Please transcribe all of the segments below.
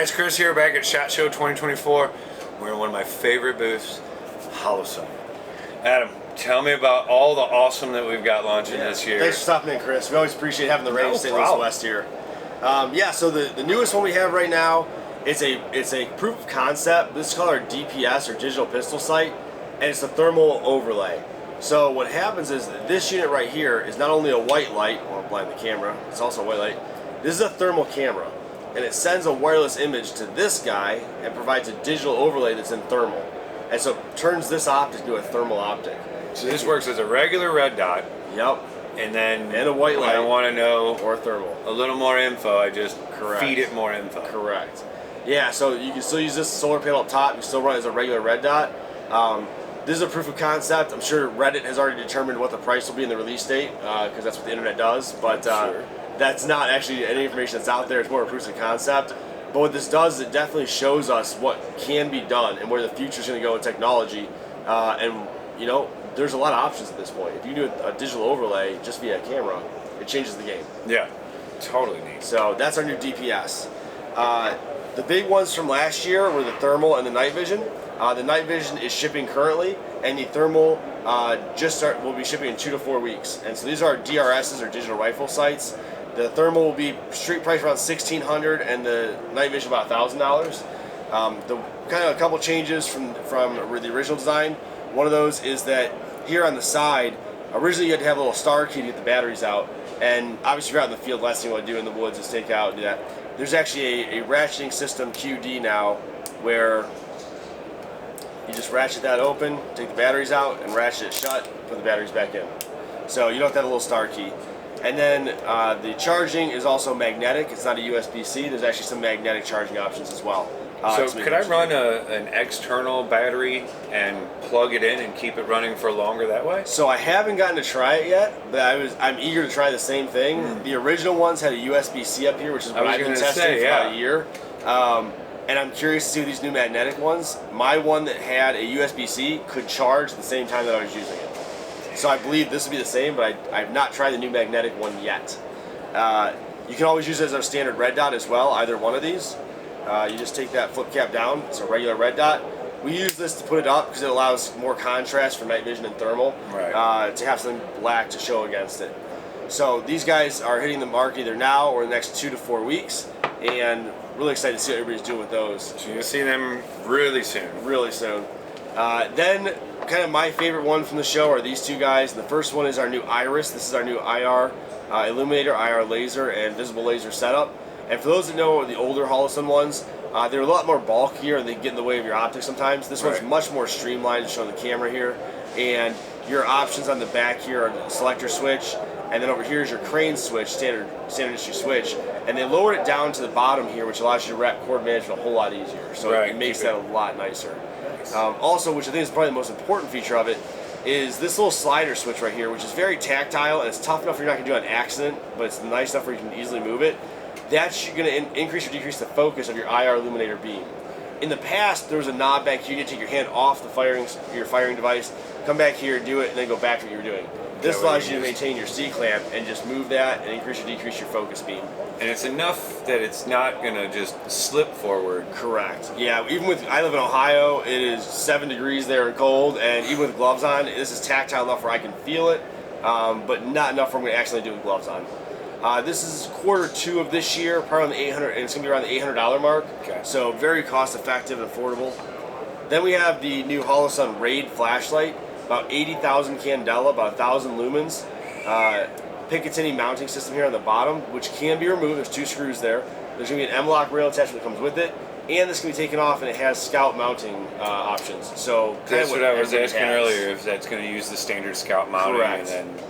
Guys, Chris here, back at SHOT Show 2024. We're in one of my favorite booths, Holosun. Adam, tell me about all the awesome that we've got launching this year. Thanks for stopping in, Chris. We always appreciate having the range St. Louis West here. So the newest one we have right now, it's a proof of concept. This is called our DPS, or digital pistol sight, and it's a thermal overlay. So what happens is that this unit right here is not only a white light, or blind the camera, it's also a white light. This is a thermal camera, and it sends a wireless image to this guy and provides a digital overlay that's in thermal. And so it turns this optic into a thermal optic. So this works as a regular red dot. Yep. And then and a white light. I want to know or thermal. A little more info. I just feed it more info. Correct. Yeah, so you can still use this solar panel up top. You can still run it as a regular red dot. This is a proof of concept. I'm sure Reddit has already determined what the price will be in the release date, because that's what the internet does. But that's not actually any information that's out there. It's more a proof of concept. But what this does is it definitely shows us what can be done and where the future is going to go in technology. And you know, there's a lot of options at this point. If you do a digital overlay just via a camera, it changes the game. Yeah, totally neat. So that's our new DPS. The big ones from last year were the thermal and the night vision. The night vision is shipping currently, and the thermal will be shipping in 2 to 4 weeks. And so these are our DRSs, or digital rifle sights. The thermal will be street price around $1,600, and the night vision about $1,000. The kind of a couple changes from the original design. One of those is that here on the side, originally you had to have a little star key to get the batteries out, and obviously if you're out in the field, last thing you want to do in the woods is take out and do that. There's actually a ratcheting system QD now where you just ratchet that open, take the batteries out, and ratchet it shut, put the batteries back in. So you don't have to have a little star key. And then the charging is also magnetic. It's not a USB-C. There's actually some magnetic charging options as well. So could I run an external battery and plug it in and keep it running for longer that way? So I haven't gotten to try it yet, but I'm eager to try the same thing. The original ones had a USB-C up here, which is what I've been testing for about a year. And I'm curious to see with these new magnetic ones. My one that had a USB-C could charge at the same time that I was using it. So I believe this would be the same, but I've not tried the new magnetic one yet. You can always use it as our standard red dot as well, either one of these. You just take that flip cap down. It's a regular red dot. We use this to put it up because it allows more contrast for night vision and thermal, to have something black to show against it. So these guys are hitting the market either now or in the next 2 to 4 weeks, and really excited to see what everybody's doing with those. So you'll see them really soon. Really soon. Then, kind of my favorite one from the show are these two guys. The first one is our new Iris. This is our new IR illuminator, IR laser, and visible laser setup. And for those that know the older Holosun ones, they're a lot more bulkier and they get in the way of your optics sometimes. This one's much more streamlined, showing the camera here. And your options on the back here are the selector switch, and then over here is your crane switch, standard issue switch. And they lowered it down to the bottom here, which allows you to wrap cord management a whole lot easier. So it makes that a lot nicer. Also, which I think is probably the most important feature of it, is this little slider switch right here, which is very tactile, and it's tough enough you're not going to do an accident, but it's nice enough where you can easily move it. That's going to increase or decrease the focus of your IR illuminator beam. In the past, there was a knob back here. You take your hand off your firing device, come back here, do it, and then go back to what you were doing. This allows you to maintain your C-clamp and just move that and increase or decrease your focus beam. And it's enough that it's not going to just slip forward. Correct. Yeah, even with, I live in Ohio, it is 7 degrees there and cold, and even with gloves on, this is tactile enough where I can feel it, but not enough where I'm going to accidentally do it with gloves on. This is Q2 of this year, probably on the 800, and it's going to be around the $800 mark. Okay. So very cost effective and affordable. Then we have the new Holosun Raid flashlight, about 80,000 candela, about 1,000 lumens. Picatinny mounting system here on the bottom, which can be removed. There's 2 screws there. There's going to be an M-lock rail attachment that comes with it, and this can be taken off, and it has scout mounting options. So that's what I was asking earlier, if that's going to use the standard scout mounting. Correct. And then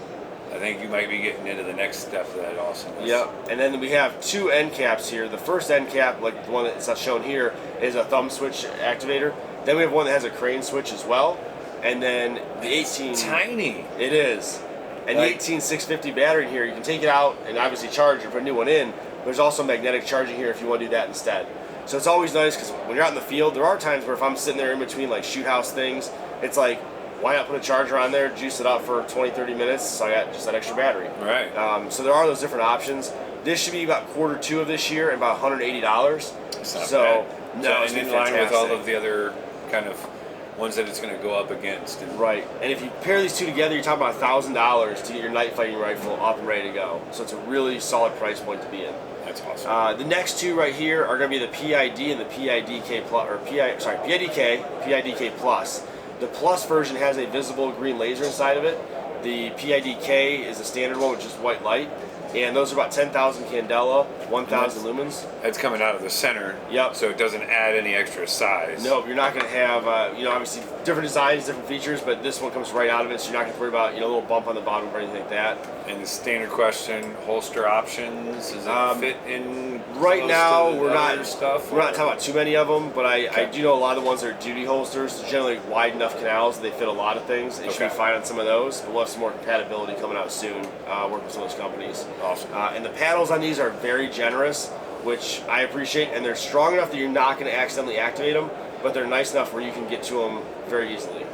I think you might be getting into the next step of that also. Yep, and then we have 2 end caps here. The first end cap, like the one that's not shown here, is a thumb switch activator. Then we have one that has a crane switch as well. And then the 18... It's tiny. It is. And the 18650 battery here, you can take it out and obviously charge it, put a new one in. There's also magnetic charging here if you want to do that instead. So it's always nice because when you're out in the field, there are times where if I'm sitting there in between like shoot house things, it's like, why not put a charger on there, juice it up for 20-30 minutes, so I got just that extra battery. Right. So there are those different options. This should be about Q2 of this year and about $180. It's not So, bad. no, it's and in been line with all fantastic. of the other kind of ones that it's going to go up against. And Right, and if you pair these two together, you're talking about $1,000 to get your night fighting rifle up and ready to go. So it's a really solid price point to be in. that's awesome. The next two right here are going to be the PID and the PIDK plus, or PIDK Plus. The Plus version has a visible green laser inside of it. The PIDK is the standard one, which is white light, and those are about 10,000 candela, 1,000 lumens. It's coming out of the center. Yep. So it doesn't add any extra size. No, you're not going to have, obviously different designs, different features, but this one comes right out of it, so you're not going to worry about, a little bump on the bottom or anything like that. And the standard question: holster options. Does it fit in? Right close now, to the we're other not stuff. we're not talking about too many of them, but I Okay. do know a lot of the ones that are duty holsters. They're generally wide enough canals that they fit a lot of things. They should be Okay. fine on some of those, but we'll have some more compatibility coming out soon. Working with some of those companies. Awesome. And the paddles on these are very generous, which I appreciate, and they're strong enough that you're not going to accidentally activate them, but they're nice enough where you can get to them very easily.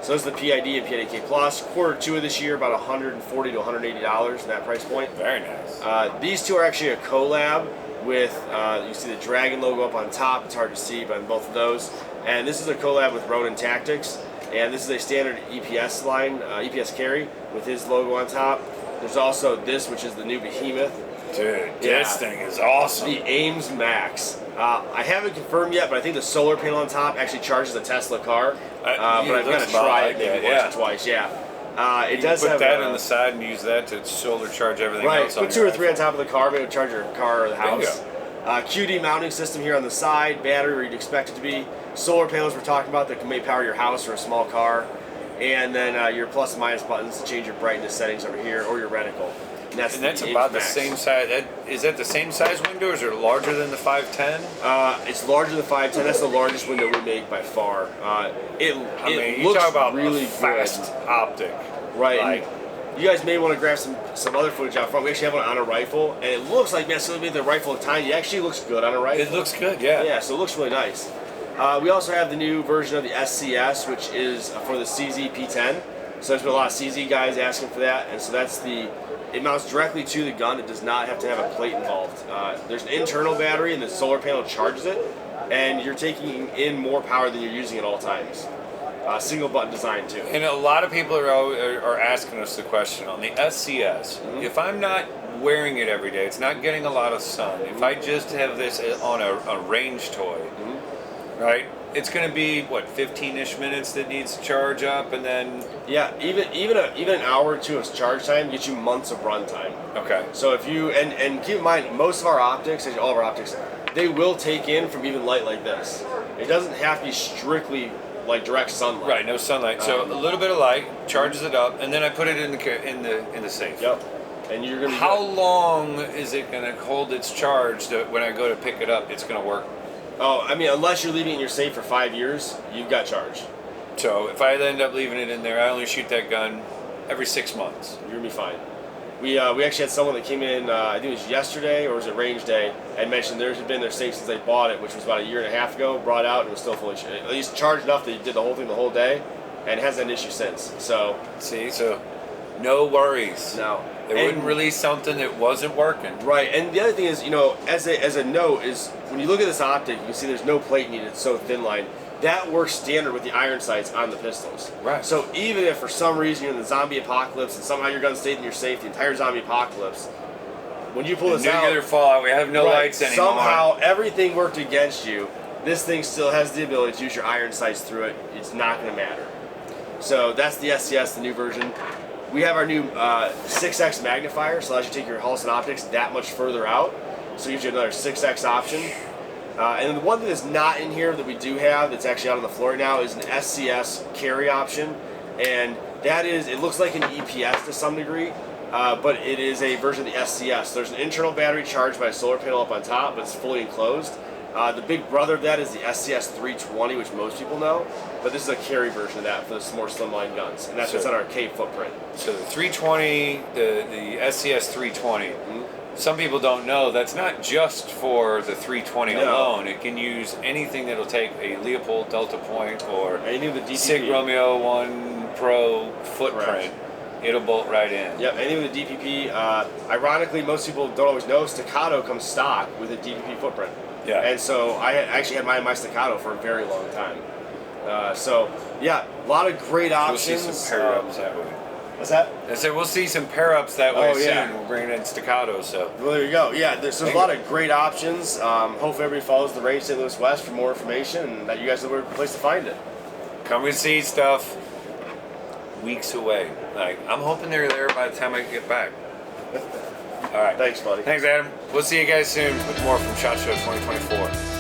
So this is the PID and PIDK Plus. Q2 of this year, about $140 to $180 in that price point. Very nice. These two are actually a collab with, you see the Dragon logo up on top. It's hard to see, but on both of those. And this is a collab with Ronin Tactics. And this is a standard EPS line, EPS carry with his logo on top. There's also this, which is the new Behemoth. Dude, Yeah. this thing is awesome. The Ames Max. I haven't confirmed yet, but I think the solar panel on top actually charges a Tesla car. But I've got looks to about try like it maybe that, once or twice. Yeah. It You does put have that a, on the side and use that to solar charge everything right. else. On Put two your or three on rifle. top of the car, maybe charge your car or the There you house. QD mounting system here on the side, battery where you'd expect it to be. Solar panels we're talking about that can maybe power your house or a small car. And then your plus and minus buttons to change your brightness settings over here or your reticle. And that's And the about the Ames Max. same size. Is that the same size window, or is it larger than the 510? It's larger than 510. That's the largest window we make by far. It You looks talk about really a fast good. optic. Right. Like, and you guys may want to grab some other footage out front. We actually have one on a rifle, and it looks like necessarily the rifle tiny. It actually looks good on a rifle. it looks good, yeah. Yeah, so it looks really nice. We also have the new version of the SCS, which is for the CZ P10. So there's been a lot of CZ guys asking for that, and so it mounts directly to the gun. It does not have to have a plate involved. There's an internal battery, and the solar panel charges it, and you're taking in more power than you're using at all times. Single button design too. And a lot of people are asking us the question on the SCS. If I'm not wearing it every day, it's not getting a lot of sun. If I just have this on a range toy, right? It's going to be what 15-ish minutes that needs to charge up, and then Yeah, even an hour or two of charge time gets you months of run time. okay. So if you and keep in mind, most of our optics, actually all of our optics, they will take in from even light like this. It doesn't have to be strictly like direct sunlight. Right, no sunlight. So a little bit of light charges it up, and then I put it in the safe. Yep. And you're gonna be How good. long is it going to hold its charge that when I go to pick it up, it's going to work? Oh, I mean, unless you're leaving it in your safe for 5 years, you've got charge. So if I end up leaving it in there, I only shoot that gun every 6 months. You're gonna be fine. We actually had someone that came in, I think it was yesterday or was it range day, and mentioned theirs had been in their safe since they bought it, which was about a year and a half ago. Brought out and was still fully, at least charged enough that he did the whole thing the whole day, and hasn't had an issue since. So See, so no worries. no, They wouldn't release something that wasn't working. Right, and the other thing is, as a note is when you look at this optic, you can see there's no plate needed. It's so thin line. That works standard with the iron sights on the pistols. Right. So even if for some reason you're in the zombie apocalypse and somehow your gun stayed in your safe the entire zombie apocalypse, when you pull this out, Nuclear fallout. We have no right, lights anymore. somehow everything worked against you. This thing still has the ability to use your iron sights through it. It's not going to matter. So that's the SCS, the new version. We have our new 6x magnifier, so allows you to take your Holosun optics that much further out. So it gives you another 6x option. And then the one thing that's not in here that we do have, that's actually out on the floor now, is an SCS carry option. And that is, it looks like an EPS to some degree, but it is a version of the SCS. So there's an internal battery charged by a solar panel up on top, but it's fully enclosed. The big brother of that is the SCS 320, which most people know, but this is a carry version of that for the more slimline guns, and that's what's on our K footprint. So the 320, the SCS 320. Some people don't know that's not just for the 320 No. alone. It can use anything that'll take a Leopold Delta Point or Anything with the DPP. SIG Romeo 1 Pro footprint. Correct. It'll bolt right in. Yep, anything with a DPP. Ironically, most people don't always know, Staccato comes stock with a DPP footprint. Yeah. And so I actually had mine in my staccato for a very long time. So yeah, a lot of great options. We'll see some pair ups that way. What's that? I said we'll see some pair ups that way soon. Yeah. We'll bring it in staccato. So. Well, there you go. Yeah, there's a lot of great options. Hopefully everybody follows the Range St. Louis West for more information, and that you guys know where the place to find it. Come and see stuff weeks away. Like, I'm hoping they're there by the time I get back. All right. Thanks, buddy. Thanks, Adam. We'll see you guys soon with more from SHOT Show 2024.